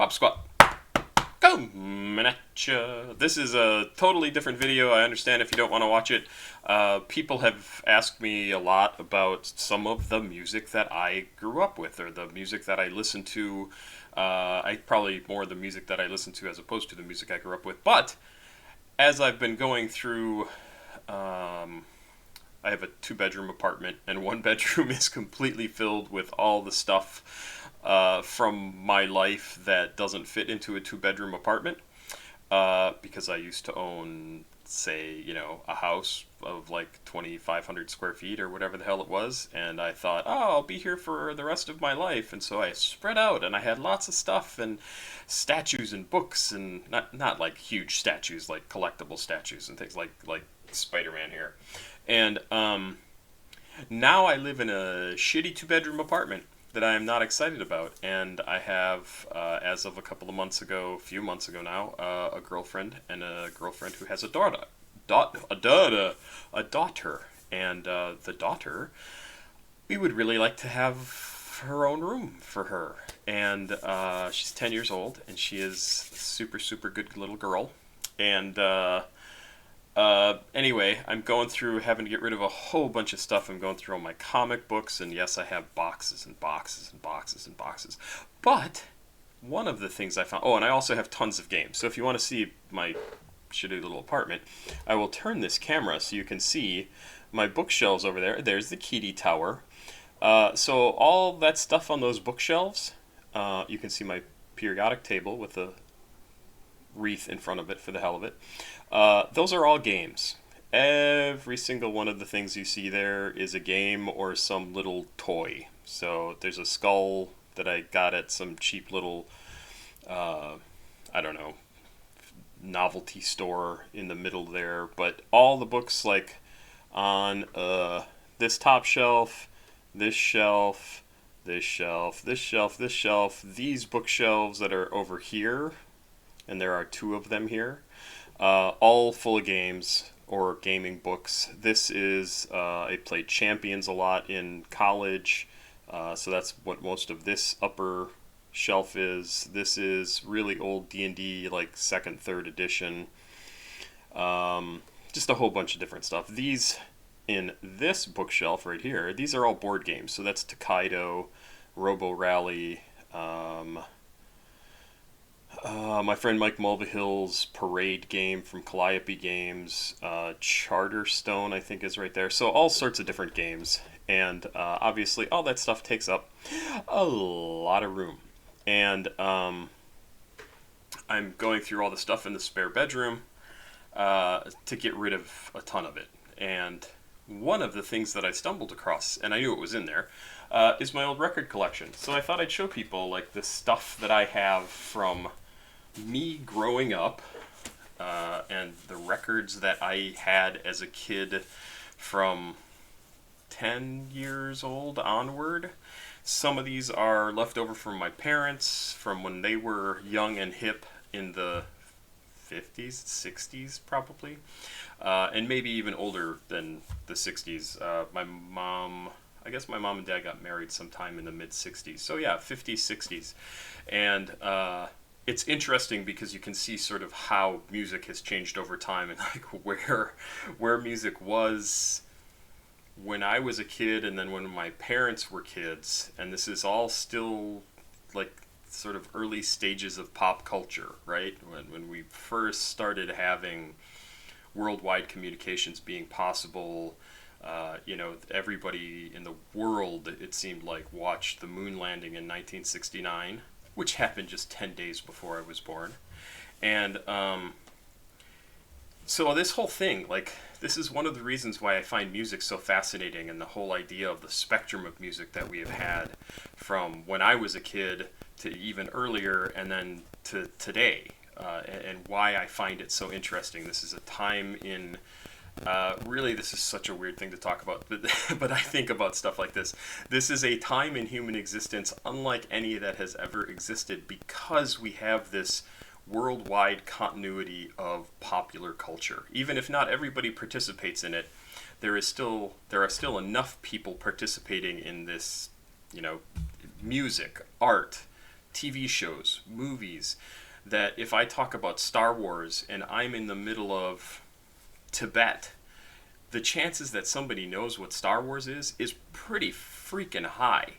Pop Squat, coming at ya. This is a totally different video. I understand if you don't want to watch it. People have asked me a lot about some of the music that I grew up with, or the music that I listened to. I probably more the music that I listened to as opposed to the music I grew up with. But as I've been going through, I have a two-bedroom apartment, and one bedroom is completely filled with all the stuff from my life that doesn't fit into a two-bedroom apartment. Because I used to own, say, a house of like 2,500 square feet or whatever the hell it was, and I thought, oh, I'll be here for the rest of my life, and so I spread out, and I had lots of stuff and statues and books, and not like huge statues, like collectible statues and things like Spider-Man here, and now I live in a shitty two-bedroom apartment that I am not excited about, and I have, as of a few months ago now, a girlfriend who has a daughter, and the daughter, we would really like to have her own room for her, and she's 10 years old, and she is a super, super good little girl, and anyway, I'm going through having to get rid of a whole bunch of stuff. I'm going through all my comic books, and yes, I have boxes and boxes and boxes and boxes. But one of the things I found, and I also have tons of games. So if you want to see my shitty little apartment, I will turn this camera so you can see my bookshelves over there. There's the Kitty Tower. So all that stuff on those bookshelves, you can see my periodic table with a wreath in front of it for the hell of it. Those are all games. Every single one of the things you see there is a game or some little toy. So there's a skull that I got at some cheap little, I don't know, novelty store in the middle there. But all the books like on this top shelf, this shelf, this shelf, this shelf, this shelf, these bookshelves that are over here, and there are two of them here, all full of games or gaming books. This is, I played Champions a lot in college, so that's what most of this upper shelf is. This is really old D&D, like 2nd, 3rd edition. Just a whole bunch of different stuff. These, in this bookshelf right here, these are all board games. So that's Tokaido, Robo Rally, my friend Mike Mulvihill's Parade game from Calliope Games, Charterstone I think is right there. So all sorts of different games, and obviously all that stuff takes up a lot of room. And I'm going through all the stuff in the spare bedroom to get rid of a ton of it. And one of the things that I stumbled across, and I knew it was in there, is my old record collection. So I thought I'd show people like the stuff that I have from me growing up, and the records that I had as a kid from 10 years old onward. Some of these are left over from my parents from when they were young and hip in the 50s, 60s probably, and maybe even older than the 60s. I guess my mom and dad got married sometime in the mid-60s. So yeah, 50s, 60s. And it's interesting because you can see sort of how music has changed over time, and like where music was when I was a kid and then when my parents were kids. And this is all still like sort of early stages of pop culture, right? When we first started having worldwide communications being possible. Everybody in the world, it seemed like, watched the moon landing in 1969, which happened just 10 days before I was born. And so this whole thing, like, this is one of the reasons why I find music so fascinating, and the whole idea of the spectrum of music that we have had from when I was a kid to even earlier and then to today, and why I find it so interesting. This is a time in... really, this is such a weird thing to talk about, but I think about stuff like this. This is a time in human existence unlike any that has ever existed, because we have this worldwide continuity of popular culture. Even if not everybody participates in it, there are still enough people participating in this, music, art, TV shows, movies, that if I talk about Star Wars and I'm in the middle of Tibet, the chances that somebody knows what Star Wars is pretty freaking high.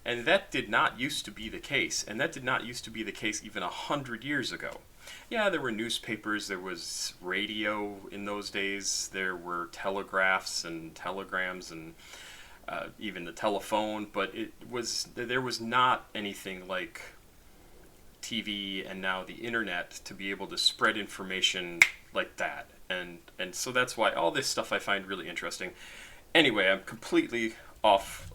And that did not used to be the case. And that did not used to be the case even 100 years ago. Yeah, there were newspapers, there was radio in those days, there were telegraphs and telegrams and even the telephone, but there was not anything like TV and now the internet to be able to spread information like that. And so that's why all this stuff I find really interesting. Anyway, I'm completely off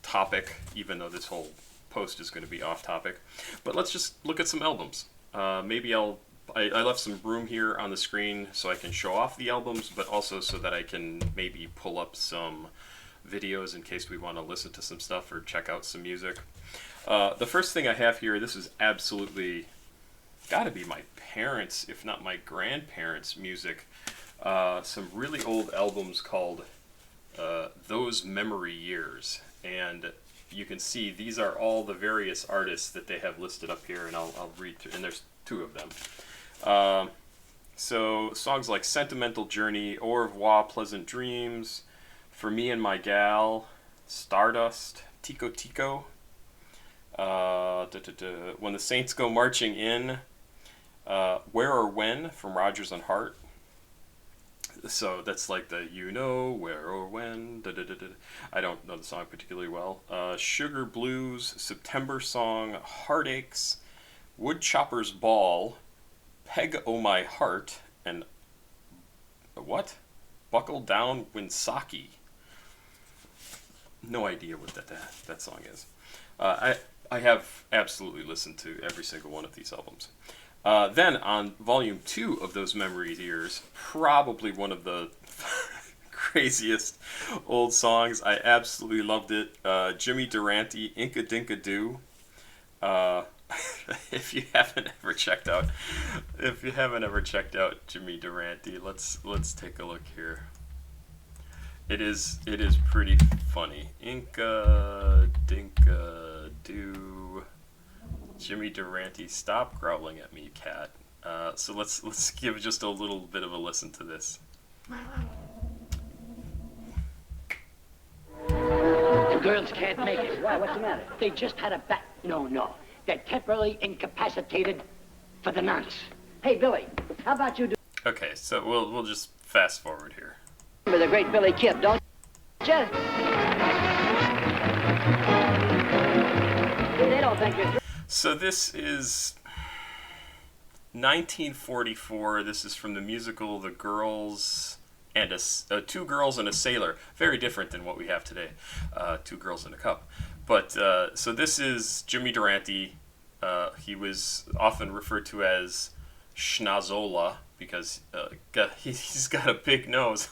topic, even though this whole post is going to be off topic. But let's just look at some albums. Maybe I left some room here on the screen so I can show off the albums, but also so that I can maybe pull up some videos in case we want to listen to some stuff or check out some music. The first thing I have here, this is absolutely gotta be my parents', if not my grandparents' music. Some really old albums called Those Memory Years. And you can see these are all the various artists that they have listed up here, and I'll read through, and there's two of them. So songs like Sentimental Journey, Au revoir, Pleasant Dreams, For Me and My Gal, Stardust, Tico Tico, When the Saints Go Marching In, Where or When from Rodgers and Hart. So that's like the you know where or when. I don't know the song particularly well. Sugar Blues, September Song, Heartaches, Woodchopper's Ball, Peg O' My Heart, and what? Buckle Down Winsaki. No idea what that song is. I have absolutely listened to every single one of these albums. Then on volume 2 of Those Memory Years, probably one of the craziest old songs. I absolutely loved it. Jimmy Durante, Inka Dinka Doo. If you haven't ever checked out Jimmy Durante, let's take a look here. It is pretty funny. Inka Dinka Doo. Jimmy Durante, stop growling at me, cat. So let's give just a little bit of a listen to this. The girls can't make it. Why? What's the matter? They just had a back. No. They're temporarily incapacitated for the nonce. Hey, Billy, how about you do... Okay, so we'll just fast forward here. Remember the great Billy Kip, don't you? They don't think you're... So this is 1944. This is from the musical The Girls and Two Girls and a Sailor. Very different than what we have today. Two Girls in a Cup. But so this is Jimmy Durante. He was often referred to as Schnazzola because he's got a big nose.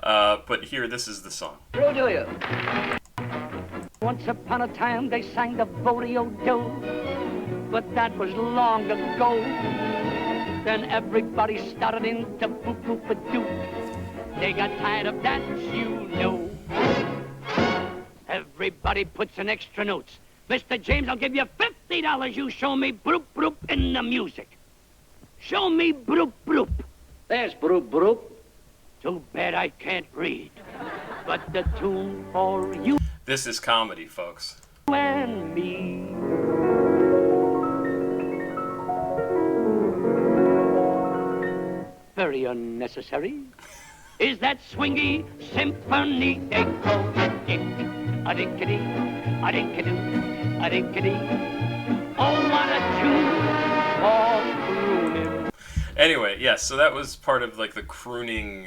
But here, this is the song. True, do you? Once upon a time they sang the Bodie-O-Do, but that was long ago. Then everybody started into boop-boop-a-doo. They got tired of that, you know. Everybody puts in extra notes. Mr. James, I'll give you $50. You show me broop-broop in the music. Show me broop-broop. There's Broop Broop. Too bad I can't read. But the tune for you This is comedy, folks. and me. Very unnecessary. Is that swingy symphony they call a-dinkity, a-dinkity, a-dinkity. Oh, what a tune for crooning. Anyway, yes, so that was part of like the crooning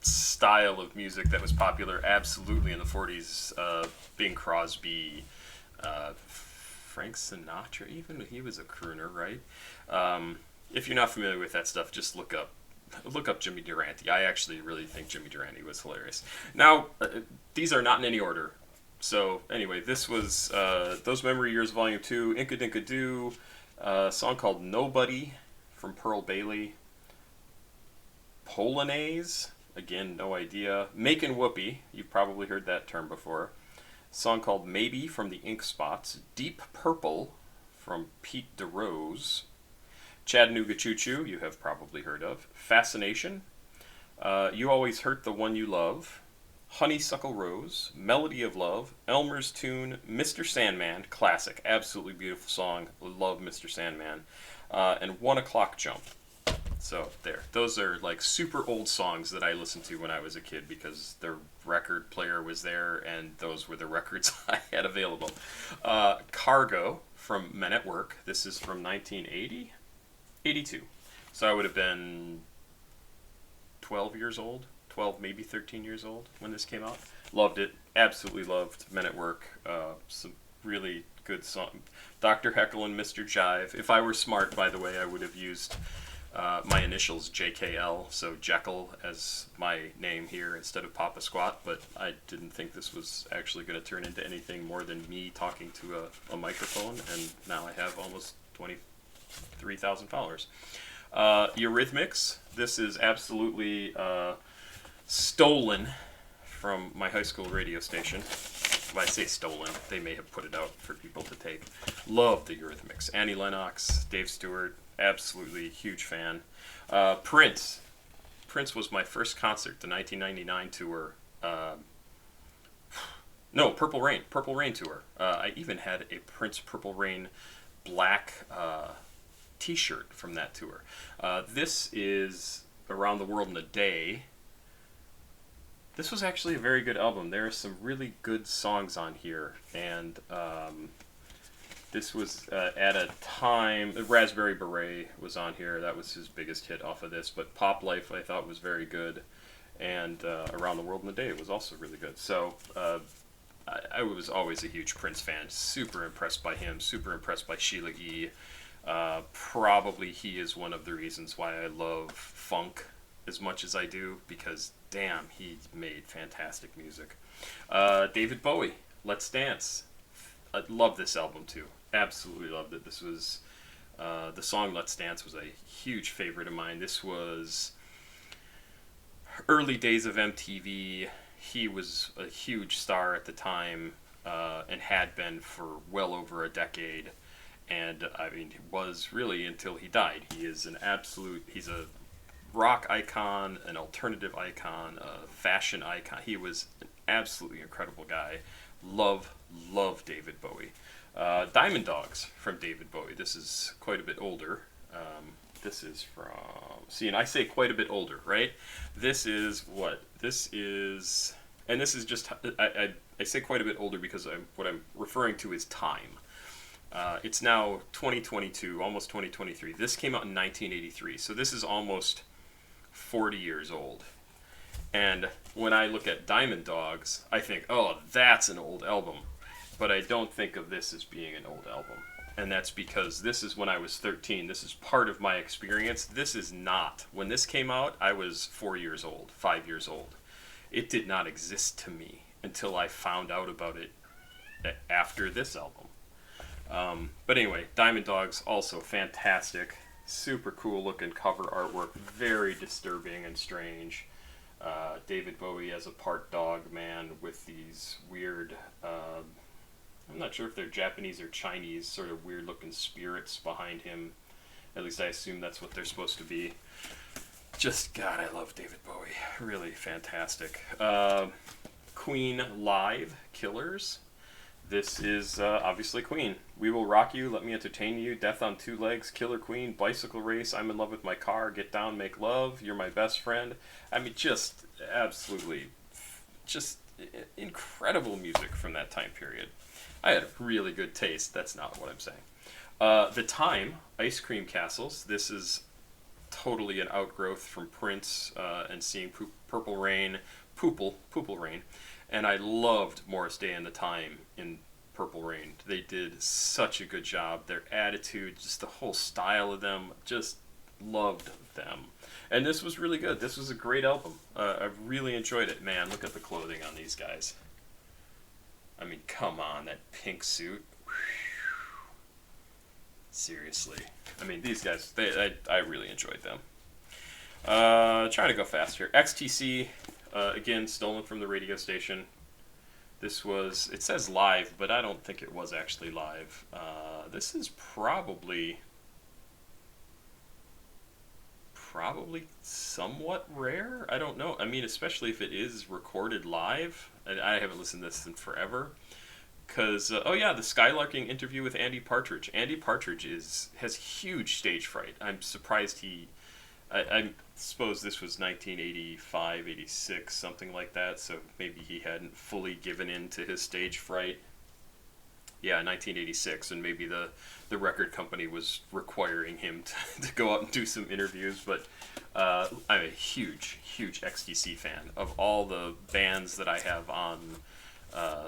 style of music that was popular absolutely in the 40s. Bing Crosby, Frank Sinatra, even he was a crooner, right? If you're not familiar with that stuff, just look up Jimmy Durante. I actually really think Jimmy Durante was hilarious. Now, these are not in any order. So anyway, this was Those Memory Years Volume 2, Inka Dinka Doo, a song called Nobody from Pearl Bailey, Polonaise, again, no idea, Makin' Whoopee, you've probably heard that term before, song called Maybe from the Ink Spots, Deep Purple from Pete DeRose, Chattanooga Choo Choo, you have probably heard of, Fascination, You Always Hurt the One You Love, Honeysuckle Rose, Melody of Love, Elmer's Tune, Mr. Sandman, classic, absolutely beautiful song, love Mr. Sandman, and 1 O'Clock Jump. So there, those are like super old songs that I listened to when I was a kid because the record player was there and those were the records I had available. Cargo from Men at Work. This is from 1980, 82. So I would have been 12 years old, 12 maybe 13 years old when this came out. Loved it, absolutely loved Men at Work. Some really good song. Dr. Heckle and Mr. Jive. If I were smart, by the way, I would have used my initials JKL, so Jekyll as my name here instead of Papa Squat, but I didn't think this was actually going to turn into anything more than me talking to a microphone, and now I have almost 23,000 followers. Eurythmics, this is absolutely stolen from my high school radio station. When I say stolen, they may have put it out for people to take. Love the Eurythmics. Annie Lennox, Dave Stewart, absolutely huge fan. Prince. Prince was my first concert, the 1999 tour. No, Purple Rain. Purple Rain tour. I even had a Prince Purple Rain black t-shirt from that tour. This is Around the World in a Day. This was actually a very good album. There are some really good songs on here, and this was at a time, Raspberry Beret was on here. That was his biggest hit off of this, but Pop Life I thought was very good, and Around the World in a Day was also really good. So I was always a huge Prince fan, super impressed by him, super impressed by Sheila E. Probably he is one of the reasons why I love funk as much as I do, because damn, he made fantastic music. David Bowie, Let's Dance. I love this album too. Absolutely loved it. This was the song Let's Dance was a huge favorite of mine. This was early days of MTV. He was a huge star at the time and had been for well over a decade. And I mean, he was really until he died. He is an absolute, he's a rock icon, an alternative icon, a fashion icon. He was an absolutely incredible guy. Love David Bowie. Diamond Dogs from David Bowie. This is quite a bit older. This is from, see, and I say quite a bit older, right? This is what? This is, and this is just, I say quite a bit older because what I'm referring to is time. It's now 2022, almost 2023. This came out in 1983, so this is almost 40 years old. And when I look at Diamond Dogs, I think, oh, that's an old album. But I don't think of this as being an old album. And that's because this is when I was 13. This is part of my experience. This is not. When this came out, I was 4 years old, 5 years old. It did not exist to me until I found out about it after this album. But anyway, Diamond Dogs, also fantastic. Super cool looking cover artwork. Very disturbing and strange. David Bowie as a part dog man with these weird, I'm not sure if they're Japanese or Chinese, sort of weird looking spirits behind him. At least I assume that's what they're supposed to be. Just, God, I love David Bowie. Really fantastic. Queen Live, Killers. This is obviously Queen. We Will Rock You, Let Me Entertain You, Death on Two Legs, Killer Queen, Bicycle Race, I'm in Love with My Car, Get Down, Make Love, You're My Best Friend. I mean, just absolutely, just incredible music from that time period. I had a really good taste. That's not what I'm saying. The Time, Ice Cream Castles. This is totally an outgrowth from Prince and seeing Purple Rain, Purple Rain. And I loved Morris Day and the Time in Purple Rain. They did such a good job. Their attitude, just the whole style of them, just loved them. And this was really good. This was a great album. I really enjoyed it. Man, look at the clothing on these guys. I mean, come on, that pink suit. Seriously. I mean, these guys, I really enjoyed them. Trying to go fast here. XTC, again, stolen from the radio station. This was, it says live, but I don't think it was actually live. This is probably somewhat rare. I don't know. I mean, especially if it is recorded live. I haven't listened to this in forever. Because oh yeah, the Skylarking interview with Andy Partridge. Andy Partridge has huge stage fright. I'm surprised he. I suppose this was 1985, 86, something like that. So maybe he hadn't fully given in to his stage fright. Yeah, 1986, and maybe the record company was requiring him to go out and do some interviews. But I'm a huge XTC fan. Of all the bands that I have on,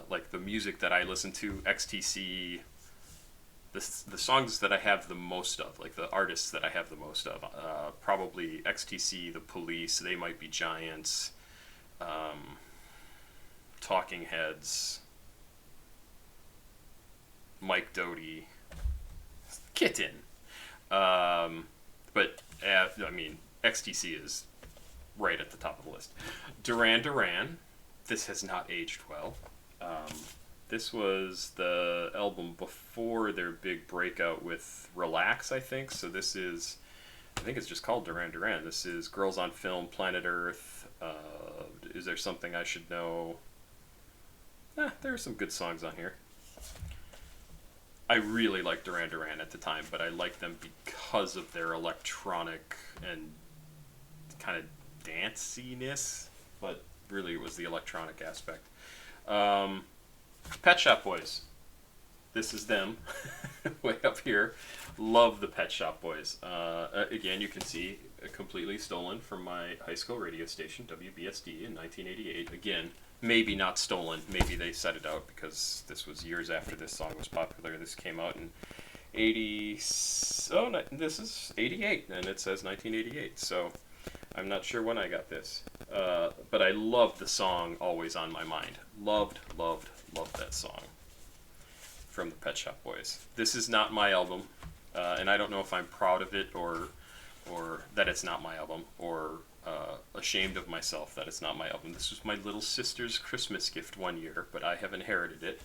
like the music that I listen to, XTC, the songs that I have the most of, like the artists that I have the most of, probably XTC, The Police, They Might Be Giants, Talking Heads, Mike Doty, Kitten. But I mean, XTC is right at the top of the list. Duran Duran. This has not aged well. This was the album before their big breakout with Relax, I think. So this is, I think it's just called Duran Duran. This is Girls on Film, Planet Earth. Is There Something I Should Know? There are some good songs on here. I really liked Duran Duran at the time, but I liked them because of their electronic and kind of danciness. But really, it was the electronic aspect. Pet Shop Boys. This is them, way up here. Love the Pet Shop Boys. Again, you can see completely stolen from my high school radio station, WBSD, in 1988. Again, maybe not stolen. Maybe they set it out because this was years after this song was popular. This came out in 80. Oh, no, this is 88, and it says 1988. So I'm not sure when I got this. But I loved the song Always on My Mind. Loved that song from the Pet Shop Boys. This is not my album, and I don't know if I'm proud of it or that it's not my album, or ashamed of myself that it's not my album. This was my little sister's Christmas gift one year, but I have inherited it.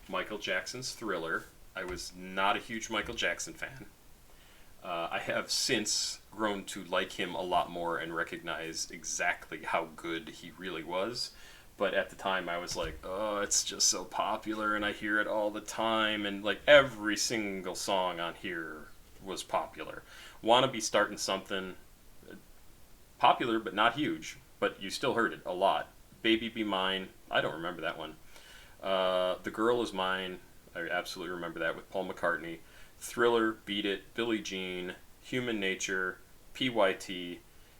Michael Jackson's Thriller. I was not a huge Michael Jackson fan. I have since grown to like him a lot more and recognize exactly how good he really was. But at the time, I was like, oh, it's just so popular, and I hear it all the time, and like every single song on here was popular. Wanna Be Starting Something, popular but not huge, but you still heard it a lot. Baby Be Mine, I don't remember that one. The Girl Is Mine, I absolutely remember that with Paul McCartney. Thriller, Beat It, Billie Jean, Human Nature, PYT,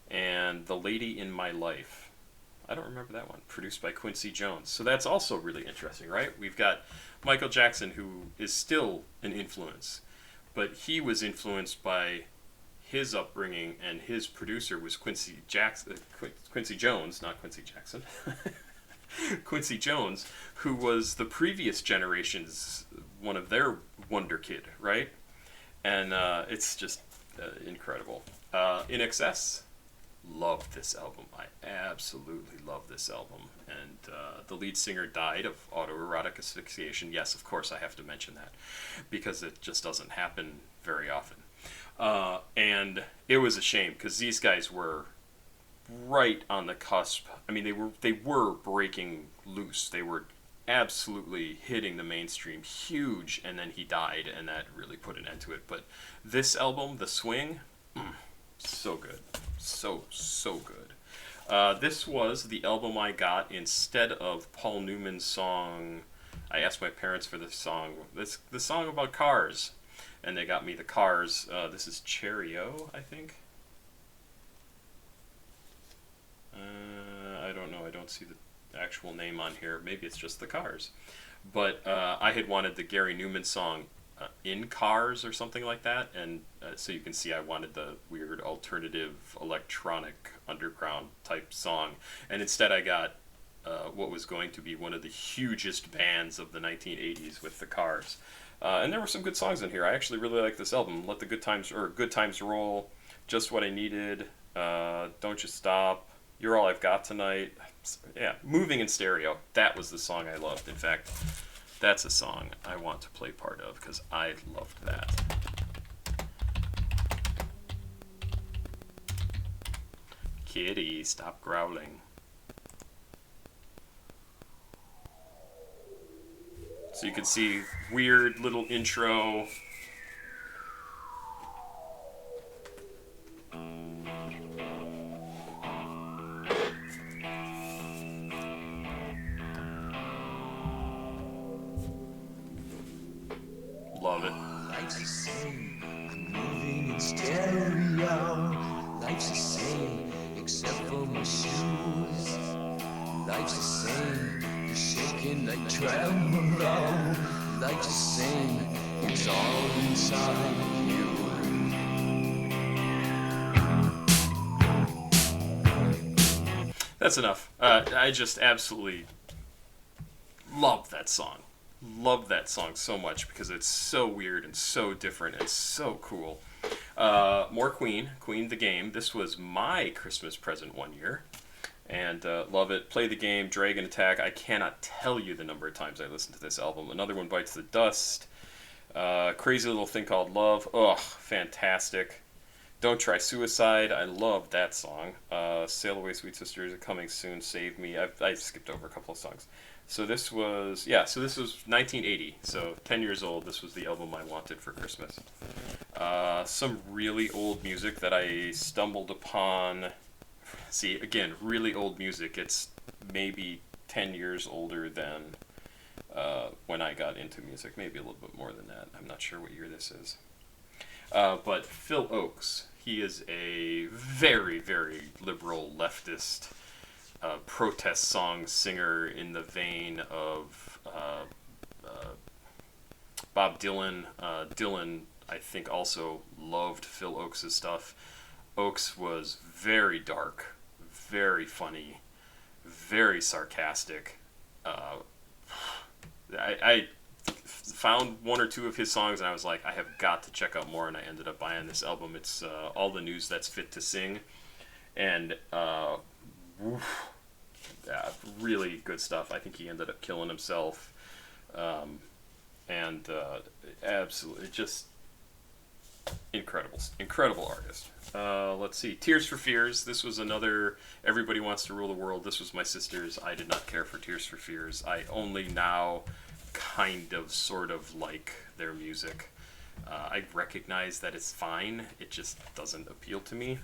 and The Lady in My Life. I don't remember that one. Produced by Quincy Jones. So that's also really interesting, right? We've got Michael Jackson, who is still an influence, but he was influenced by his upbringing, and his producer was Quincy Jones, not Quincy Jackson. Quincy Jones, who was the previous generation's one of their wonder kid, right? And it's just incredible. In Excess, love this album. I absolutely love this album. And the lead singer died of autoerotic asphyxiation. Yes, of course, I have to mention that because it just doesn't happen very often. And it was a shame because these guys were right on the cusp. I mean, they were breaking loose. They were absolutely hitting the mainstream huge, and then he died, and that really put an end to it. But this album, The Swing, so good. So good. This was the album I got instead of Paul Newman's song. I asked my parents for this song. The song about cars. And they got me the Cars. This is Cherry-O, I think. I don't know. I don't see the actual name on here. Maybe it's just the Cars. But I had wanted the Gary Newman song In Cars or something like that. And so you can see I wanted the weird alternative electronic underground type song. And instead I got what was going to be one of the hugest bands of the 1980s with the Cars. And there were some good songs in here. I actually really like this album. Let the Good Times Roll, Just What I Needed, Don't You Stop, You're All I've Got Tonight. yeah, Moving in Stereo. That was the song I loved. In fact, that's a song I want to play part of because I loved that. Kitty, stop growling. So you can see weird little intro. Love it. Life's the same, I'm moving in stereo. Life's the same, except for my shoes. Life's the same, you're shaking like tremolo. Life's the same, it's all inside you. That's enough. I just absolutely love that song. Love that song so much because it's so weird and so different and so cool. More Queen the game. This was my Christmas present one year, and love it. Play the Game, Dragon Attack. I cannot tell you the number of times I listened to this album. Another One Bites the Dust. Crazy Little Thing Called Love. Ugh, fantastic. Don't Try Suicide. I love that song. Sail Away Sweet Sisters, Coming Soon, Save Me. I skipped over a couple of songs. So this was 1980. So 10 years old. This was the album I wanted for Christmas. Some really old music that I stumbled upon. See, again, really old music. It's maybe 10 years older than when I got into music. Maybe a little bit more than that. I'm not sure what year this is. But Phil Oakes, he is a very, very liberal leftist protest song singer in the vein of Bob Dylan. Dylan, I think, also loved Phil Oakes' stuff. Oakes was very dark, very funny, very sarcastic. I found one or two of his songs and I was like, I have got to check out more, and I ended up buying this album. It's All the News That's Fit to Sing, and really good stuff. I think he ended up killing himself, and absolutely just incredible artist. Let's see, Tears for Fears. This was another Everybody Wants to Rule the World. This was my sister's. I did not care for Tears for Fears. I only now kind of sort of like their music. I recognize that it's fine, it just doesn't appeal to me.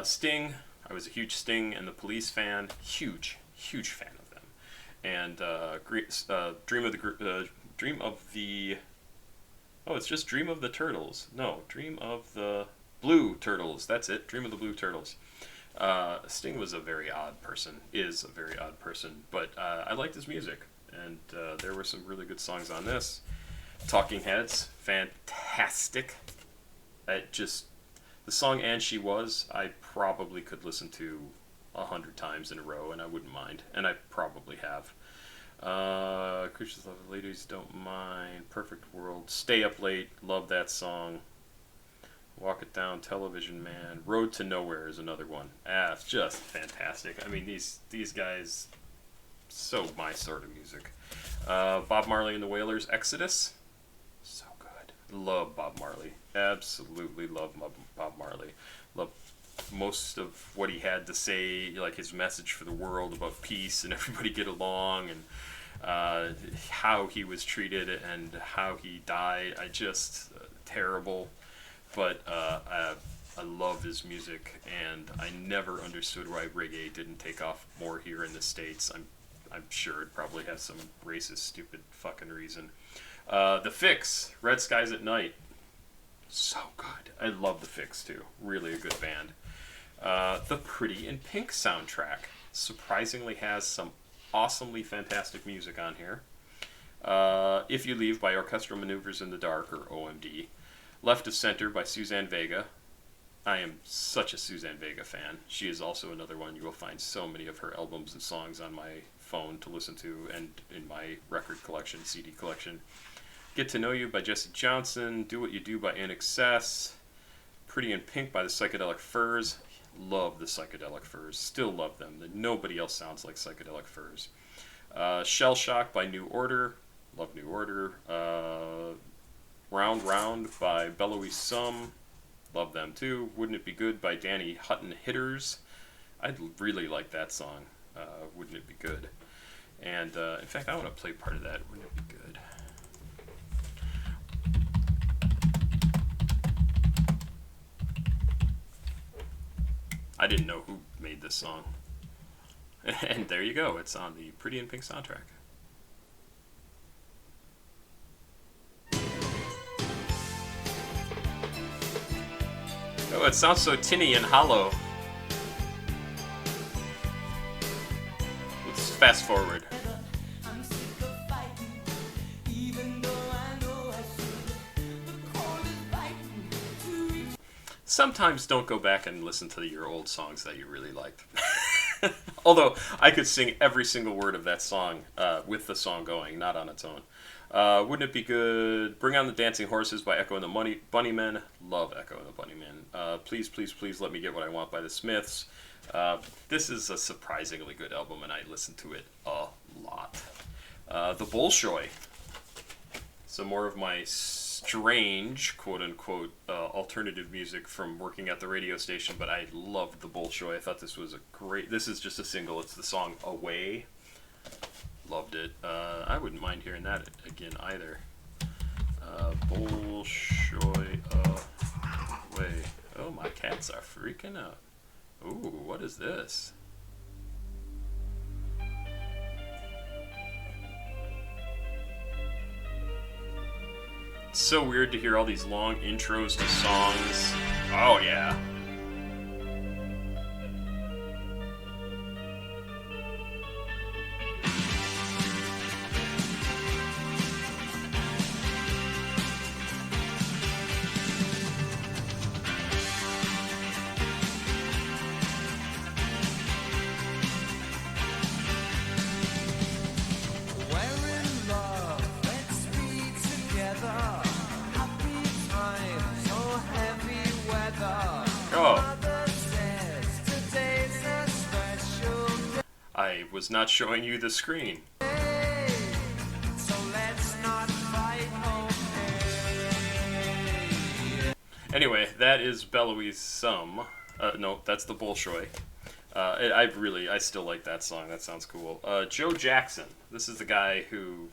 Sting, I was a huge Sting and the Police fan, huge fan of them. And Dream of the it's just Dream of the Turtles. No, Dream of the Blue Turtles. That's it, Dream of the Blue Turtles. Sting was a very odd person, but I liked his music. And there were some really good songs on this. Talking Heads, fantastic. The song And She Was, I probably could listen to 100 times in a row, and I wouldn't mind. And I probably have. Creatures Love Ladies Don't Mind, Perfect World, Stay Up Late, love that song. Walk It Down, Television Man, Road to Nowhere is another one. It's just fantastic. I mean, these guys, so my sort of music. Bob Marley and the Wailers, Exodus, so good. Love Bob Marley, absolutely love Bob Marley. Love most of what he had to say, like his message for the world about peace and everybody get along, and how he was treated and how he died. Terrible, but I love his music, and I never understood why reggae didn't take off more here in the States. I'm sure it probably has some racist, stupid fucking reason. The Fix, Red Skies at Night, so good. I love The Fix too. Really a good band. The Pretty in Pink soundtrack surprisingly has some awesomely fantastic music on here. If You Leave by Orchestral Maneuvers in the Dark, or OMD. Left of Center by Suzanne Vega. I am such a Suzanne Vega fan. She is also another one. You will find so many of her albums and songs on my phone to listen to, and in my record collection, CD collection. Get to Know You by Jesse Johnson. Do What You Do by In Excess. Pretty in Pink by the Psychedelic Furs. Love the Psychedelic Furs. Still love them. Nobody else sounds like Psychedelic Furs. Shell Shock by New Order. Love New Order. Round Round by Bellowy Sum. Love them too. Wouldn't It Be Good by Danny Hutton Hitters. I'd really like that song. Wouldn't It Be Good? And in fact, I want to play part of that. Wouldn't It Be Good? I didn't know who made this song. And there you go. It's on the Pretty in Pink soundtrack. Oh, it sounds so tinny and hollow. Let's fast forward. Sometimes don't go back and listen to your old songs that you really liked. Although I could sing every single word of that song with the song going, not on its own. Wouldn't It Be Good? Bring On the Dancing Horses by Echo and the Bunnymen. Love Echo and the Bunnymen. Please, Please, Please Let Me Get What I Want by the Smiths. This is a surprisingly good album, and I listen to it a lot. The Bolshoi. Some more of my strange, quote-unquote, alternative music from working at the radio station, but I loved the Bolshoi. I thought this was a great... This is just a single. It's the song Away. Loved it. I wouldn't mind hearing that again either. Bolshoi Away. Oh, my cats are freaking out. Ooh, what is this? It's so weird to hear all these long intros to songs. Oh, yeah. I was not showing you the screen. Anyway, that is Bellowy Sum. No, that's the Bolshoi. I still like that song. That sounds cool. Joe Jackson. This is the guy who...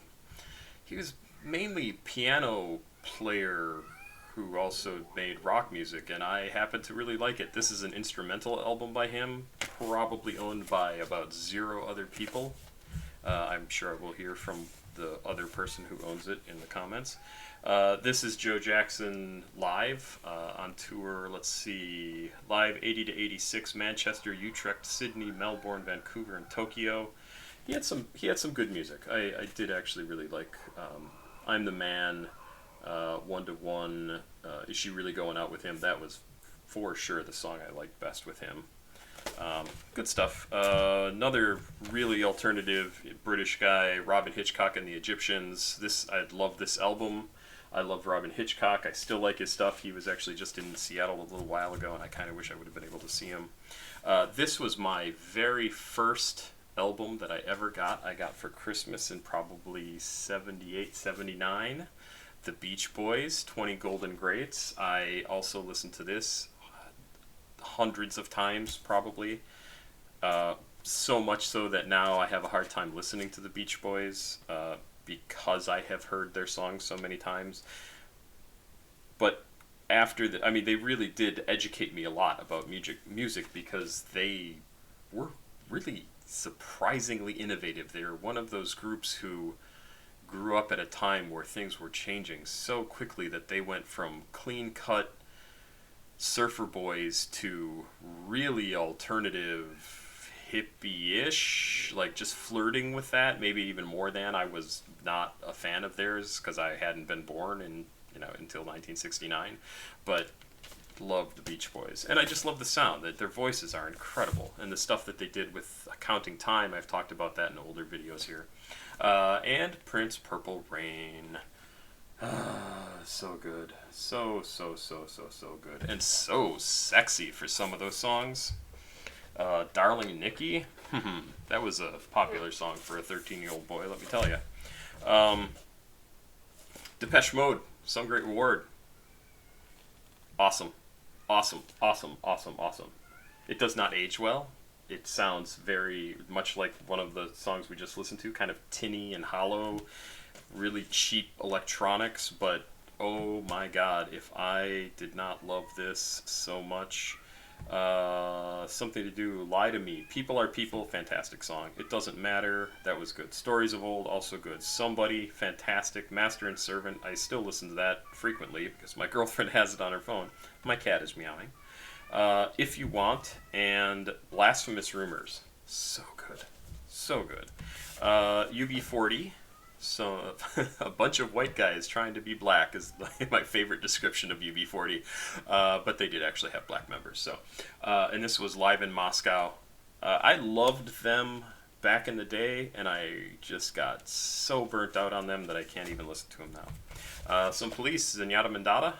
He was mainly piano player who also made rock music, and I happen to really like it. This is an instrumental album by him, probably owned by about 0 other people. I'm sure I will hear from the other person who owns it in the comments. This is Joe Jackson live on tour, let's see, live 80 to 86, Manchester, Utrecht, Sydney, Melbourne, Vancouver, and Tokyo. He had some good music. I did actually really like I'm the Man, 1 to 1, Is She Really Going Out with Him? That was for sure the song I liked best with him. Good stuff. Another really alternative British guy, Robin Hitchcock and the Egyptians. I love this album. I love Robin Hitchcock. I still like his stuff. He was actually just in Seattle a little while ago, and I kind of wish I would have been able to see him. This was my very first album that I ever got. I got for Christmas in probably 78, 79. The Beach Boys, 20 Golden Greats. I also listened to this hundreds of times, probably. So much so that now I have a hard time listening to the Beach Boys because I have heard their songs so many times. But after they really did educate me a lot about music because they were really surprisingly innovative. They were one of those groups who grew up at a time where things were changing so quickly that they went from clean-cut surfer boys to really alternative hippie-ish, like just flirting with that, maybe even more than. I was not a fan of theirs because I hadn't been born until 1969, but loved the Beach Boys. And I just love the sound. That their voices are incredible, and the stuff that they did with Counting Time, I've talked about that in older videos here. And Prince, Purple Rain. So good. So good. And so sexy for some of those songs. Darling Nikki. That was a popular song for a 13-year-old boy, let me tell you. Depeche Mode, Some Great Reward. Awesome. Awesome. It does not age well. It sounds very much like one of the songs we just listened to, kind of tinny and hollow, really cheap electronics, but oh my god, if I did not love this so much. Something to Do, Lie to Me, People Are People, fantastic song. It Doesn't Matter, that was good. Stories of Old, also good. Somebody, fantastic. Master and Servant, I still listen to that frequently because my girlfriend has it on her phone. My cat is meowing. If You Want, and Blasphemous Rumors, so good. So good. UB40, so a bunch of white guys trying to be black is my favorite description of UB40, but they did actually have black members. So, and this was Live in Moscow. I loved them back in the day, and I just got so burnt out on them that I can't even listen to them now. Some Police, Zenyatta Mandata,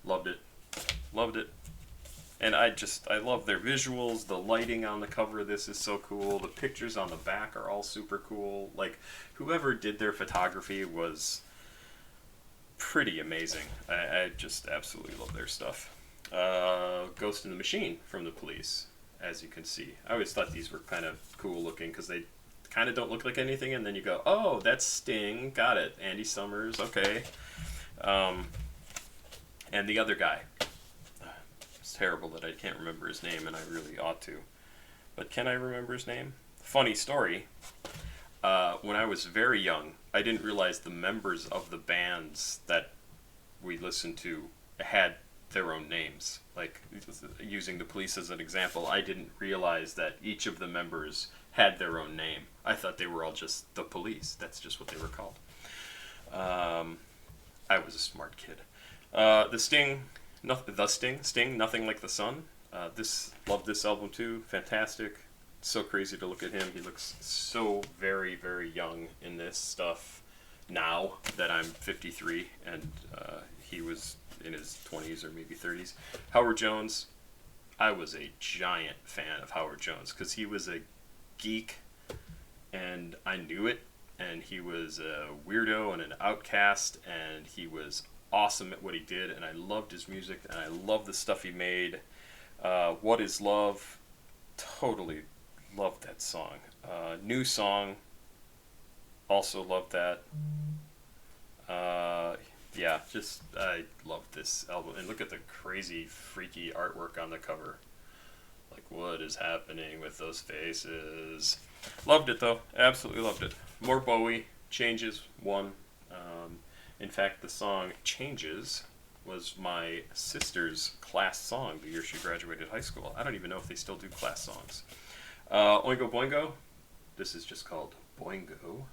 loved it. And I love their visuals. The lighting on the cover of this is so cool. The pictures on the back are all super cool. Like, whoever did their photography was pretty amazing. I just absolutely love their stuff. Ghost in the Machine from the Police, as you can see. I always thought these were kind of cool looking because they kind of don't look like anything, and then you go, oh, that's Sting. Got it. Andy Summers. Okay. And the other guy. It's terrible that I can't remember his name, and I really ought to. But can I remember his name? Funny story. When I was very young, I didn't realize the members of the bands that we listened to had their own names. Like, using the Police as an example, I didn't realize that each of the members had their own name. I thought they were all just the Police. That's just what they were called. I was a smart kid. The Sting, Nothing Like the Sun. Loved this album too. Fantastic. So crazy to look at him. He looks so very, very young in this stuff now that I'm 53, and he was in his 20s or maybe 30s. Howard Jones. I was a giant fan of Howard Jones because he was a geek, and I knew it. And he was a weirdo and an outcast, and he was awesome at what he did, and I loved his music, and I loved the stuff he made. What Is Love? Totally loved that song. New Song, also loved that. Yeah, just I loved this album, and look at the crazy, freaky artwork on the cover. Like, what is happening with those faces? Loved it though, absolutely loved it. More Bowie, Changes, one. In fact, the song Changes was my sister's class song the year she graduated high school. I don't even know if they still do class songs. Oingo Boingo, this is just called Boingo.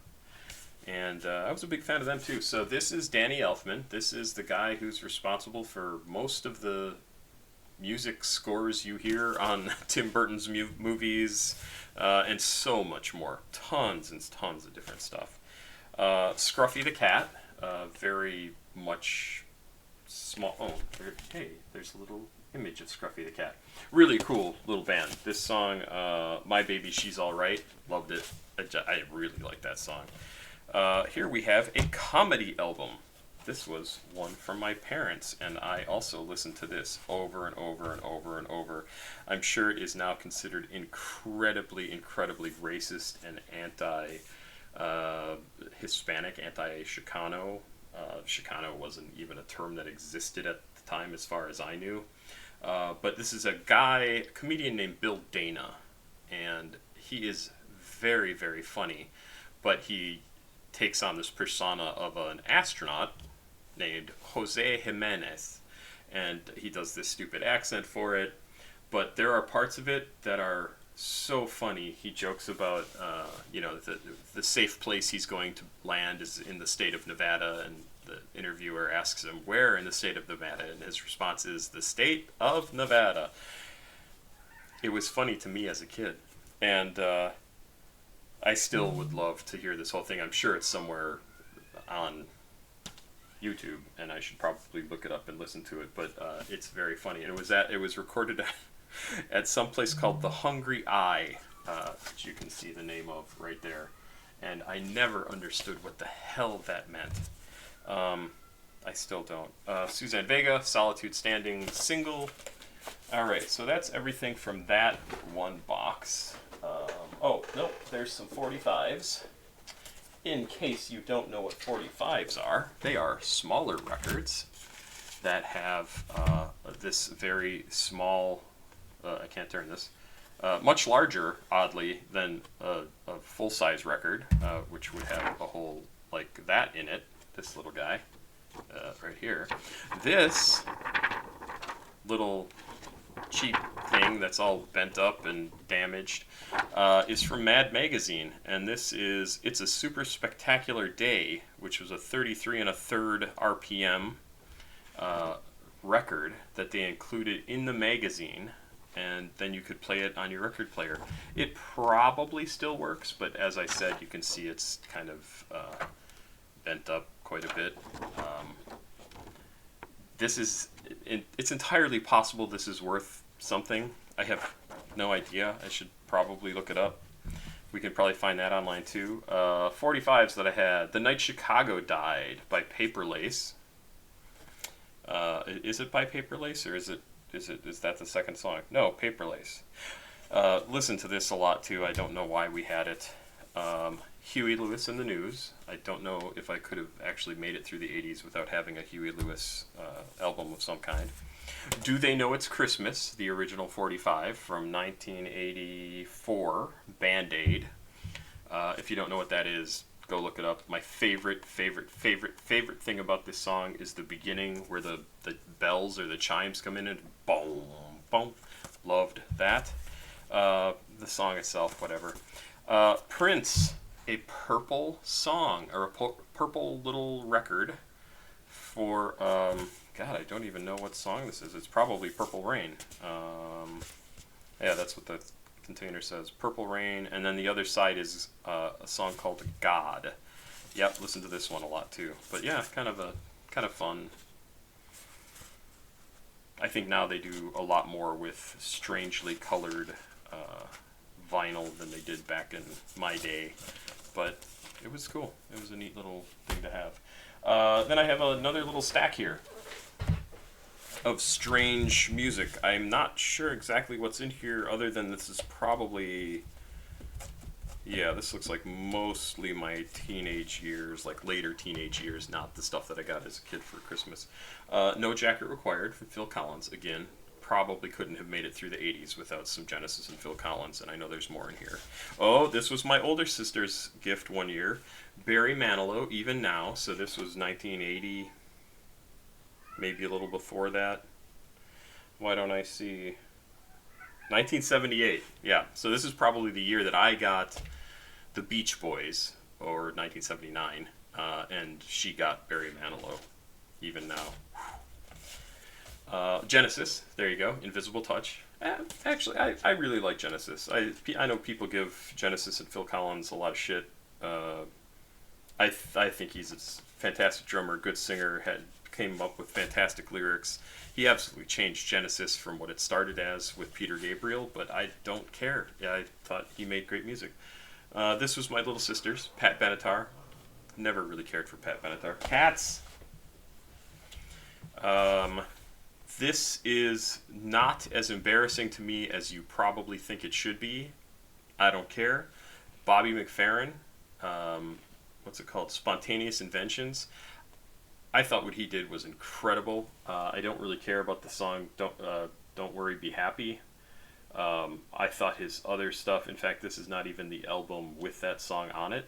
And I was a big fan of them too. So this is Danny Elfman. This is the guy who's responsible for most of the music scores you hear on Tim Burton's movies, and so much more. Tons and tons of different stuff. Scruffy the Cat, very much small. Oh, hey, there's a little image of Scruffy the Cat. Really cool little band. This song, My Baby She's Alright, loved it. I really like that song. Here we have a comedy album. This was one from my parents, and I also listened to this over and over and over and over. I'm sure it is now considered incredibly racist and anti-Hispanic, anti-Chicano. Chicano wasn't even a term that existed at the time as far as I knew. But this is a comedian named Bill Dana, and he is very, very funny, but he takes on this persona of an astronaut named Jose Jimenez, and he does this stupid accent for it, but there are parts of it that are so funny. He jokes about, the safe place he's going to land is in the state of Nevada, and the interviewer asks him, where in the state of Nevada? And his response is, the state of Nevada. It was funny to me as a kid, and I still would love to hear this whole thing. I'm sure it's somewhere on YouTube, and I should probably look it up and listen to it. But it's very funny, and it was recorded at some place called the Hungry Eye, which you can see the name of right there. And I never understood what the hell that meant. I still don't. Suzanne Vega, Solitude Standing single. Alright, so that's everything from that one box. Oh, nope, there's some 45s. In case you don't know what 45s are, they are smaller records that have this very small, I can't turn this, much larger, oddly, than a full-size record, which would have a hole like that in it, this little guy, right here. This little cheap thing that's all bent up and damaged is from Mad Magazine, and it's a Super Spectacular Day, which was a 33 1/3 RPM record that they included in the magazine, and then you could play it on your record player. It probably still works, but as I said, you can see it's kind of bent up quite a bit. It's entirely possible this is worth something. I have no idea. I should probably look it up. We can probably find that online too. 45s that I had. The Night Chicago Died by Paper Lace. Is it by Paper Lace, or is that the second song? No, Paper Lace. Listen to this a lot too. I don't know why we had it. Huey Lewis and the News. I don't know if I could have actually made it through the 80s without having a Huey Lewis album of some kind. Do They Know It's Christmas, the original 45 from 1984, Band-Aid. If you don't know what that is, go look it up. My favorite thing about this song is the beginning where the bells or the chimes come in and boom, boom. Loved that. The song itself, whatever. Prince, a purple song, or a purple little record for, God, I don't even know what song this is. It's probably Purple Rain. Yeah, that's what the container says. Purple Rain, and then the other side is a song called God. Yep, listen to this one a lot too. But yeah, kind of fun. I think now they do a lot more with strangely colored vinyl than they did back in my day, but it was cool. It was a neat little thing to have. Then I have another little stack here of strange music. I'm not sure exactly what's in here, other than this is probably, yeah, this looks like mostly my teenage years, like later teenage years, not the stuff that I got as a kid for Christmas. No Jacket Required from Phil Collins, again. Probably couldn't have made it through the 80s without some Genesis and Phil Collins, and I know there's more in here. Oh, this was my older sister's gift one year. Barry Manilow, Even Now, so this was 1980, maybe a little before that. Why don't I see? 1978, yeah. So this is probably the year that I got the Beach Boys, or 1979, and she got Barry Manilow, Even Now. Genesis, there you go, Invisible Touch. Actually, I really like Genesis. I know people give Genesis and Phil Collins a lot of shit. I think he's a fantastic drummer, good singer, came up with fantastic lyrics. He absolutely changed Genesis from what it started as with Peter Gabriel, but I don't care. Yeah, I thought he made great music. This was my little sister's, Pat Benatar. Never really cared for Pat Benatar. Cats! This is not as embarrassing to me as you probably think it should be. I don't care. Bobby McFerrin, what's it called? Spontaneous Inventions. I thought what he did was incredible. I don't really care about the song Don't Worry, Be Happy. I thought his other stuff, in fact, this is not even the album with that song on it.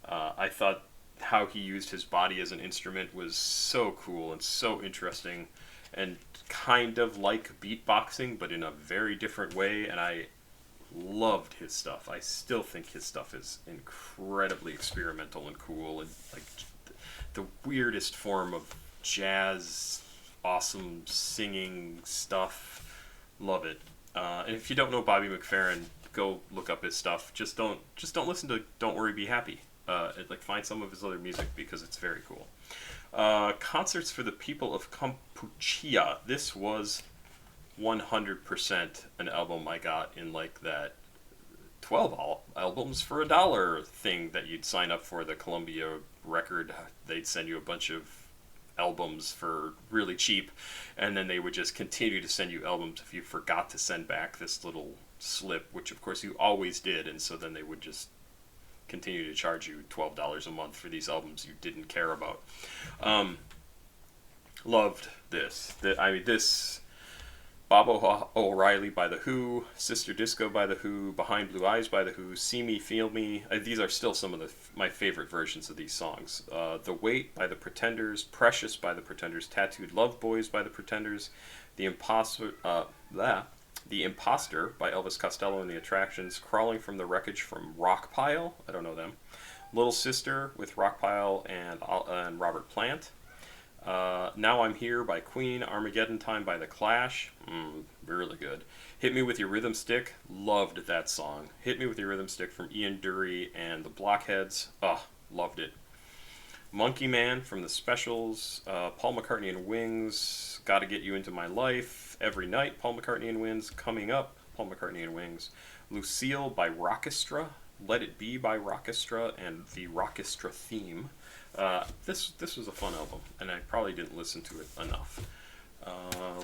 I thought how he used his body as an instrument was so cool and so interesting, and kind of like beatboxing, but in a very different way, and I loved his stuff. I still think his stuff is incredibly experimental and cool, and like the weirdest form of jazz, awesome singing stuff. Love it. And if you don't know Bobby McFerrin, go look up his stuff. Just don't listen to Don't Worry, Be Happy. Find some of his other music because it's very cool. Concerts for the People of Kampuchea. This was 100% an album I got in like that 12 albums for $1 thing that you'd sign up for, the Columbia record. They'd send you a bunch of albums for really cheap, and then they would just continue to send you albums if you forgot to send back this little slip, which of course you always did, and so then they would just continue to charge you $12 a month for these albums you didn't care about. Loved this. This Bob O'Reilly by The Who, Sister Disco by The Who, Behind Blue Eyes by The Who, See Me, Feel Me. These are still some of my favorite versions of these songs. The Wait by The Pretenders, Precious by The Pretenders, Tattooed Love Boys by The Pretenders, The Imposter by Elvis Costello and the Attractions, Crawling from the Wreckage from Rockpile, I don't know them, Little Sister with Rockpile and Robert Plant, Now I'm Here by Queen, Armageddon Time by The Clash, really good. Hit Me With Your Rhythm Stick, loved that song. Hit Me With Your Rhythm Stick from Ian Dury and the Blockheads, loved it. Monkey Man from The Specials, Paul McCartney and Wings, Gotta Get You Into My Life, Every Night, Paul McCartney and Wings, Coming Up, Paul McCartney and Wings, Lucille by Rockestra, Let It Be by Rockestra, and the Rockestra theme. This was a fun album, and I probably didn't listen to it enough.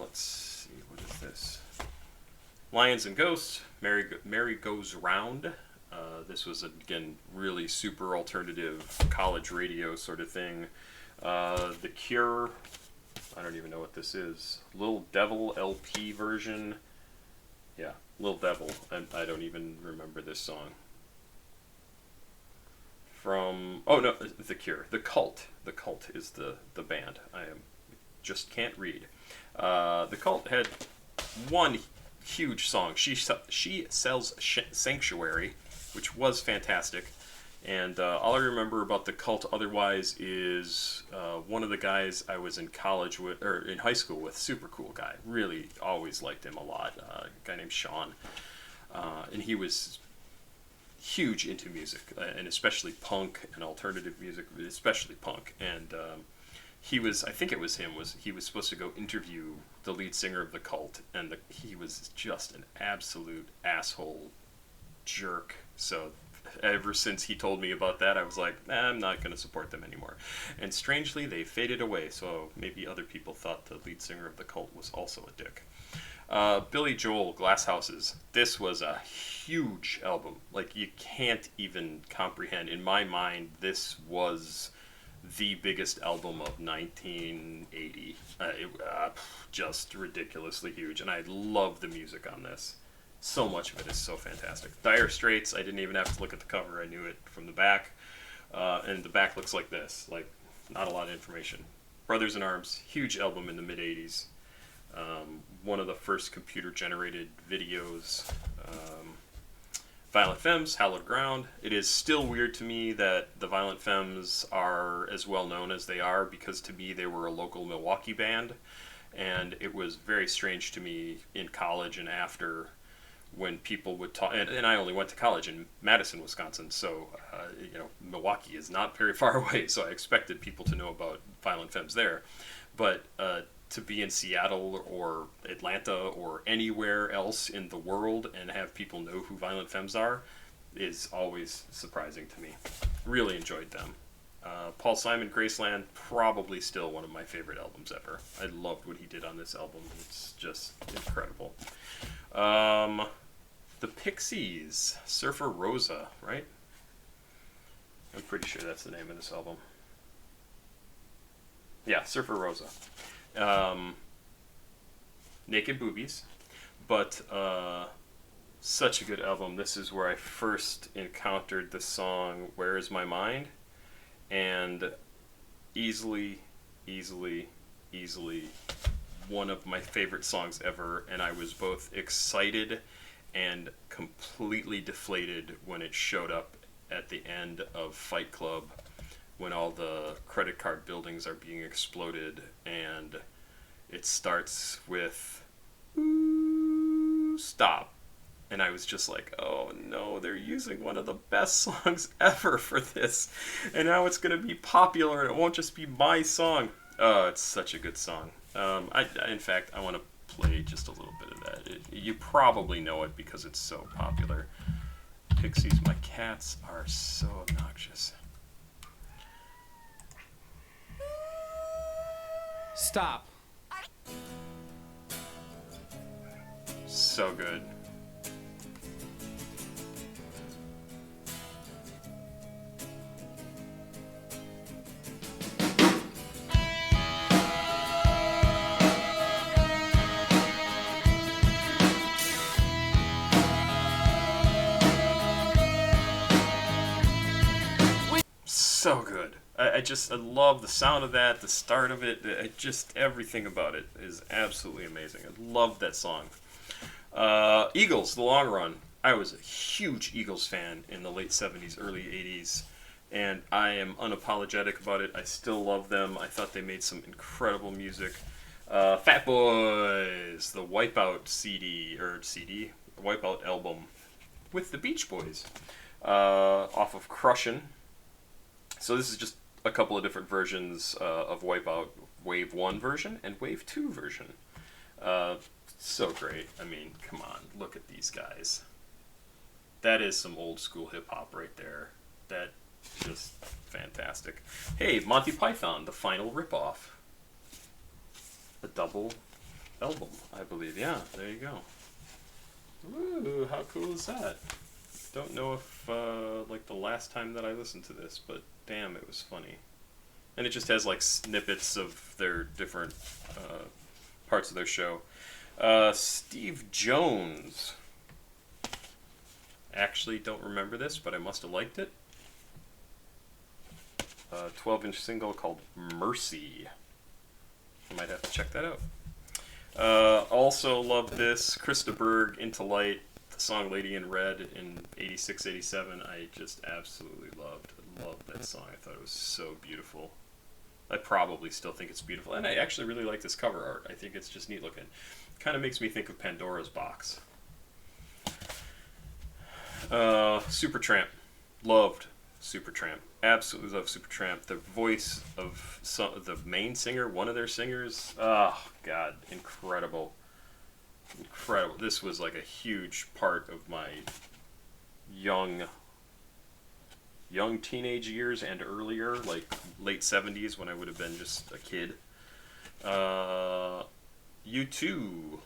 Let's see, what is this? Lions and Ghosts, Mary Goes Round. This was, again, really super alternative college radio sort of thing. The Cure, I don't even know what this is. Little Devil LP version. Yeah, Little Devil, and I don't even remember this song. The Cure. The Cult. The Cult is the band. Just can't read. The Cult had one huge song. She Sells Sanctuary, which was fantastic. And all I remember about the Cult otherwise is one of the guys I was in college with, or in high school with, super cool guy. Really always liked him a lot. A guy named Sean. And he was huge into music, and especially punk and alternative music, especially punk. And he was supposed to go interview the lead singer of the Cult, and he was just an absolute asshole jerk. So ever since he told me about that, I was like, I'm not going to support them anymore. And strangely, they faded away, so maybe other people thought the lead singer of the Cult was also a dick. Billy Joel, Glass Houses. This was a huge album. Like, you can't even comprehend. In my mind, this was the biggest album of 1980. Just ridiculously huge. And I love the music on this. So much of it is so fantastic. Dire Straits, I didn't even have to look at the cover. I knew it from the back. And the back looks like this. Like, not a lot of information. Brothers in Arms, huge album in the mid-80s. One of the first computer-generated videos. Violent Femmes, Hallowed Ground. It is still weird to me that the Violent Femmes are as well known as they are, because to me they were a local Milwaukee band, and it was very strange to me in college and after when people would talk, and I only went to college in Madison, Wisconsin, so Milwaukee is not very far away, so I expected people to know about Violent Femmes there, but to be in Seattle or Atlanta or anywhere else in the world and have people know who Violent Femmes are is always surprising to me. Really enjoyed them. Paul Simon, Graceland, probably still one of my favorite albums ever. I loved what he did on this album. It's just incredible. The Pixies, Surfer Rosa, right? I'm pretty sure that's the name of this album. Yeah, Surfer Rosa. Naked Boobies, but such a good album. This is where I first encountered the song Where Is My Mind, and easily one of my favorite songs ever, and I was both excited and completely deflated when it showed up at the end of Fight Club, when all the credit card buildings are being exploded, and it starts with "Ooh, stop," And I was just like, oh no, they're using one of the best songs ever for this. And now it's going to be popular and it won't just be my song. Oh, it's such a good song. In fact, I want to play just a little bit of that. You probably know it because it's so popular. Pixies, my cats are so obnoxious. Stop. So good. So good. I love the sound of that, the start of it, everything about it is absolutely amazing. I love that song. Eagles, The Long Run. I was a huge Eagles fan in the late 70s, early 80s, and I am unapologetic about it. I still love them. I thought they made some incredible music. Fat Boys, the Wipeout Wipeout album with the Beach Boys, off of Crushin'. So this is just a couple of different versions of Wipeout, Wave 1 version and Wave 2 version. So great. I mean, come on, look at these guys. That is some old school hip hop right there. That just fantastic. Hey, Monty Python, The Final Ripoff. A double album, I believe. Yeah, there you go. Ooh, how cool is that? Don't know if like the last time that I listened to this, but damn, it was funny. And it just has like snippets of their different parts of their show. Steve Jones. Actually, don't remember this, but I must have liked it. 12-inch single called Mercy. I might have to check that out. Also love this. Krista Berg, Into Light, the song Lady in Red in 86, 87. I just absolutely loved that song. I thought it was so beautiful. I probably still think it's beautiful. And I actually really like this cover art. I think it's just neat looking. Kind of makes me think of Pandora's Box. Supertramp. Loved Supertramp. Absolutely love Supertramp. The voice of the main singer, one of their singers, oh god, incredible. Incredible. This was like a huge part of my young teenage years and earlier, like late 70s when I would have been just a kid. U2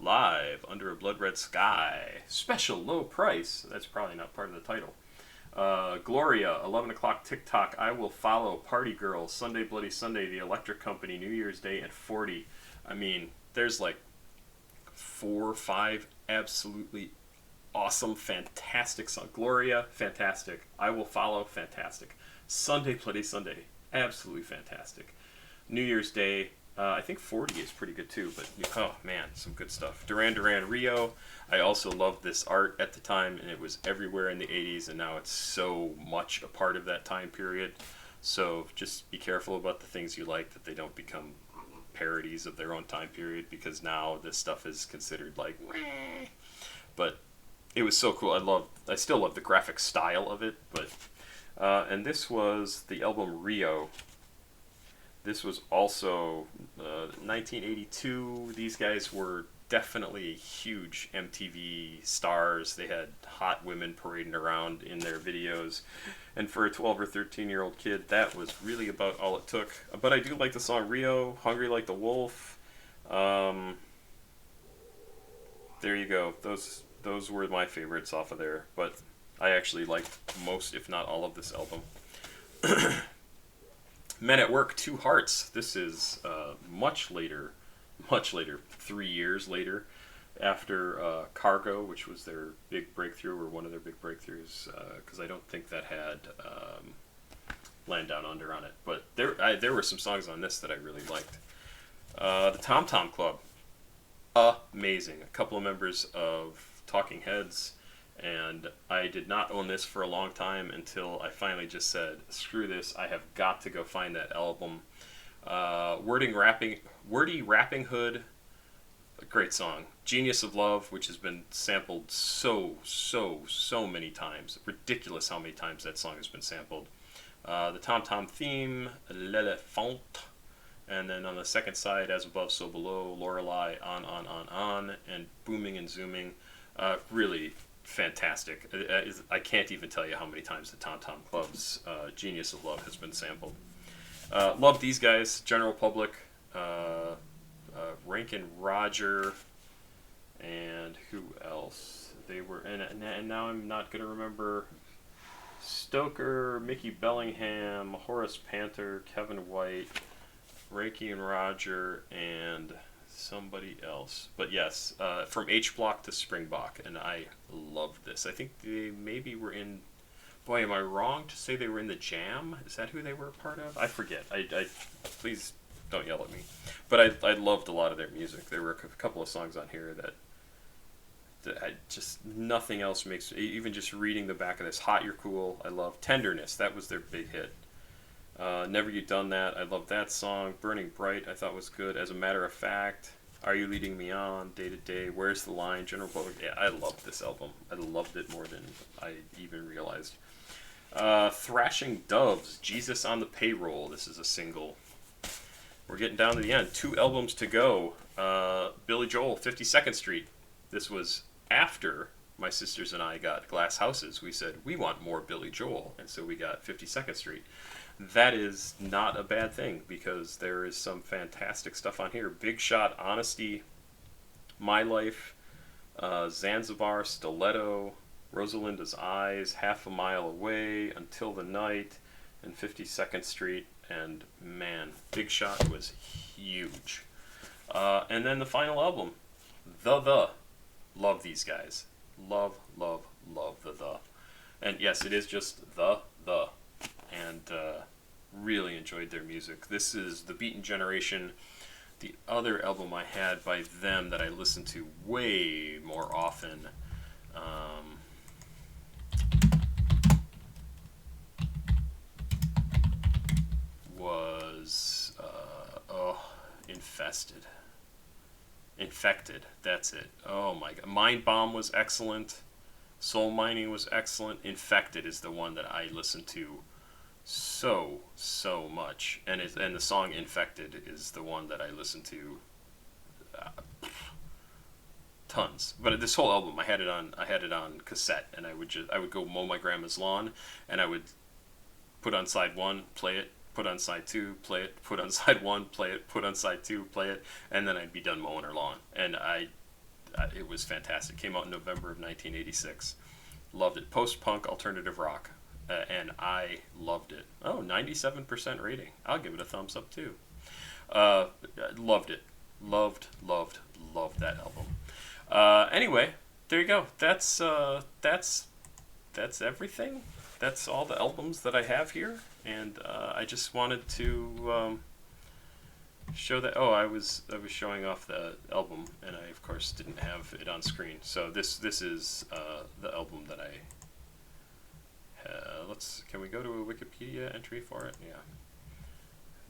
live Under a Blood Red Sky, special low price. That's probably not part of the title. Gloria, 11 o'clock TikTok, I Will Follow, Party Girl, Sunday Bloody Sunday, The Electric Company, New Year's Day, and 40. I mean, there's like 4 or 5 absolutely awesome, fantastic songs. Gloria, fantastic. I Will Follow, fantastic. Sunday Bloody Sunday, absolutely fantastic. New Year's Day, I think 40 is pretty good too, but oh man, some good stuff. Duran Duran, Rio. I also loved this art at the time, and it was everywhere in the 80s, and now it's so much a part of that time period. So just be careful about the things you like, that they don't become parodies of their own time period, because now this stuff is considered like meh. But it was so cool. I still love the graphic style of it, but and this was the album Rio. This was also 1982. These guys were definitely huge MTV stars. They had hot women parading around in their videos. And for a 12 or 13-year-old kid, that was really about all it took. But I do like the song Rio, Hungry Like the Wolf. There you go. Those were my favorites off of there. But I actually liked most, if not all, of this album. Men at Work, Two Hearts. This is much later, 3 years later, after Cargo, which was their big breakthrough, or one of their big breakthroughs, because I don't think that had Land Down Under on it. But there were some songs on this that I really liked. The Tom Tom Club, amazing. A couple of members of Talking Heads, and I did not own this for a long time until I finally just said, screw this, I have got to go find that album. Wordy Rapping Hood, a great song. Genius of Love, which has been sampled so many times. Ridiculous how many times that song has been sampled. The Tom Tom theme, L'Elephant. And then on the second side, As Above, So Below, Lorelei, On, and Booming and Zooming. Really fantastic. I can't even tell you how many times the Tom Tom Club's Genius of Love has been sampled. Love these guys, General Public, Rankin Roger, and who else? They were, and now I'm not going to remember. Stoker, Mickey Bellingham, Horace Panther, Kevin White, Reiki and Roger, and somebody else. But yes, from H Block to Springbok, and I loved this. I think they maybe were in. Boy, am I wrong to say they were in the Jam? Is that who they were a part of? I forget. I please don't yell at me. But I loved a lot of their music. There were a couple of songs on here that I just nothing else makes. Even just reading the back of this, Hot You're Cool. I love Tenderness. That was their big hit. Never You Done That. I love that song. Burning Bright. I thought was good. As a Matter of Fact. Are You Leading Me On? Day to Day. Where's the Line? General Public. Yeah, I loved this album. I loved it more than I even realized. Thrashing Doves. Jesus on the Payroll. This is a single. We're getting down to the end. 2 albums to go. Billy Joel, 52nd Street. This was after my sisters and I got Glass Houses. We said, we want more Billy Joel. And so we got 52nd Street. That is not a bad thing because there is some fantastic stuff on here. Big Shot, Honesty, My Life, Zanzibar, Stiletto, Rosalinda's Eyes, Half a Mile Away, Until the Night, and 52nd Street. And man, Big Shot was huge. And then the final album, The. Love these guys. Love the. And yes, it is just the. And really enjoyed their music. This is The Beaten Generation. The other album I had by them that I listened to way more often was Infected. That's it. Oh my god. Mind Bomb was excellent. Soul Mining was excellent. Infected is the one that I listened to so much, and the song Infected is the one that I listened to tons. But this whole album, I had it on cassette, and I would go mow my grandma's lawn, and I would put on side 1, play it, put on side 2, play it, put on side 1, play it, put on side 2, play it, and then I'd be done mowing her lawn. And it was fantastic. Came out in November of 1986. Loved it. Post-punk alternative rock. And I loved it. 97% rating. I'll give it a thumbs up too. Loved it. Loved that album. Anyway, there you go. That's everything. That's all the albums that I have here, and I just wanted to show that. I was showing off the album, and I of course didn't have it on screen. So this is the album that I. Can we go to a Wikipedia entry for it? Yeah.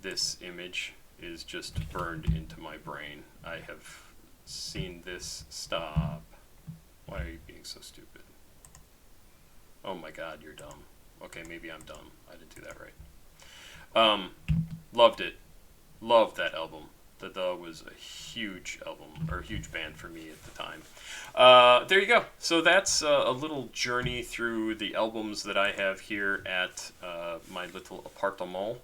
This image is just burned into my brain. I have seen this. Stop. Why are you being so stupid? Oh my god, you're dumb. Okay, maybe I'm dumb. I didn't do that right. Loved it. Loved that album. The was a huge album, or a huge band for me at the time. There you go. So that's a little journey through the albums that I have here at my little appartement.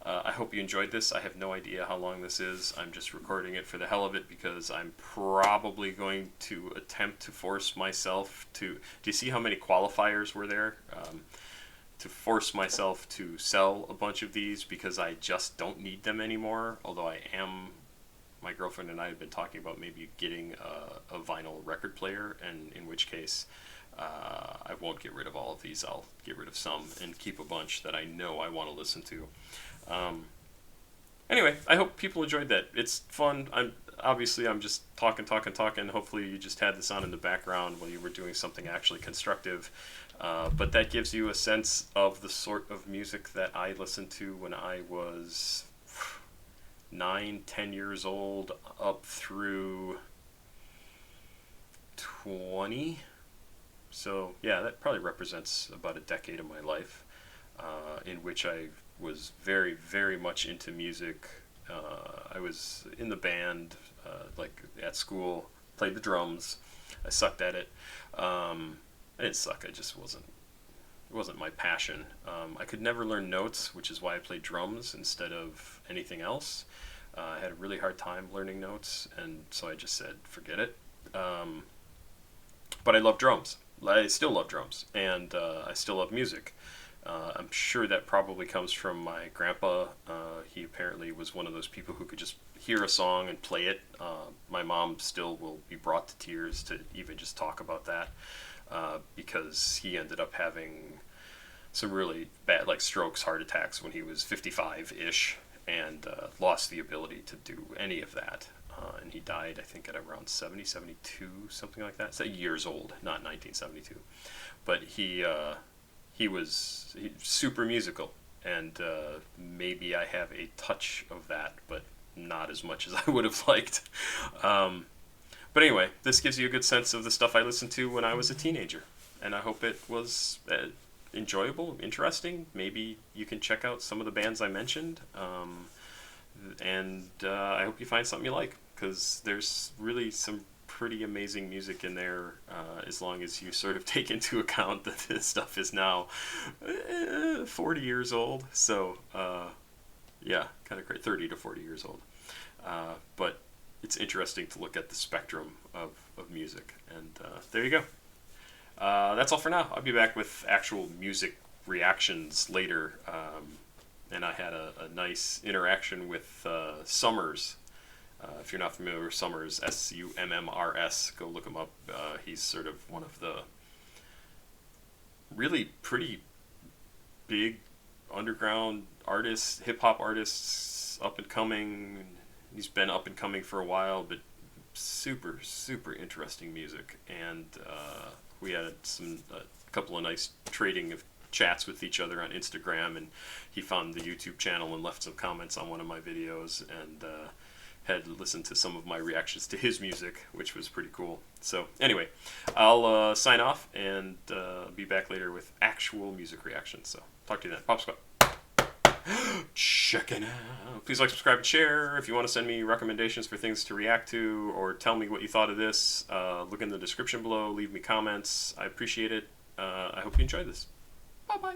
I hope you enjoyed this. I have no idea how long this is. I'm just recording it for the hell of it because I'm probably going to attempt to force myself to... Do you see how many qualifiers were there? To force myself to sell a bunch of these because I just don't need them anymore. Although my girlfriend and I have been talking about maybe getting a vinyl record player, and in which case I won't get rid of all of these. I'll get rid of some and keep a bunch that I know I want to listen to. Anyway, I hope people enjoyed that. It's fun. I'm just talking. Hopefully you just had this on in the background while you were doing something actually constructive. But that gives you a sense of the sort of music that I listened to when I was 9, 10 years old, up through 20. So yeah, that probably represents about a decade of my life, in which I was very, very much into music. I was in the band, like at school, played the drums. I sucked at it. I didn't suck. I just wasn't. It wasn't my passion. I could never learn notes, which is why I played drums instead of anything else. I had a really hard time learning notes, and so I just said, forget it. But I love drums. I still love drums, and I still love music. I'm sure that probably comes from my grandpa. He apparently was one of those people who could just hear a song and play it. My mom still will be brought to tears to even just talk about that, because he ended up having some really bad, like strokes, heart attacks when he was 55-ish, and lost the ability to do any of that. And he died, I think, at around 70, 72, something like that. So years old, not 1972. But he was super musical, and maybe I have a touch of that, but not as much as I would have liked. But anyway, this gives you a good sense of the stuff I listened to when I was a teenager, and I hope it was enjoyable, interesting. Maybe you can check out some of the bands I mentioned, and I hope you find something you like, because there's really some pretty amazing music in there, as long as you sort of take into account that this stuff is now 40 years old. So, yeah, kind of great, 30 to 40 years old. But it's interesting to look at the spectrum of music. And there you go. That's all for now. I'll be back with actual music reactions later. And I had a nice interaction with Summers. If you're not familiar with Summers, Summrs, go look him up. He's sort of one of the really pretty big underground artists, hip-hop artists, up and coming. He's been up and coming for a while, but super, super interesting music. And we had a couple of nice trading of chats with each other on Instagram, and he found the YouTube channel and left some comments on one of my videos, and had listened to some of my reactions to his music, which was pretty cool. So anyway, I'll sign off and be back later with actual music reactions. So talk to you then. Pop Squat. Checking out. Please like, subscribe, and share. If you want to send me recommendations for things to react to, or tell me what you thought of this, look in the description below. Leave me comments. I appreciate it. I hope you enjoyed this. Bye-bye.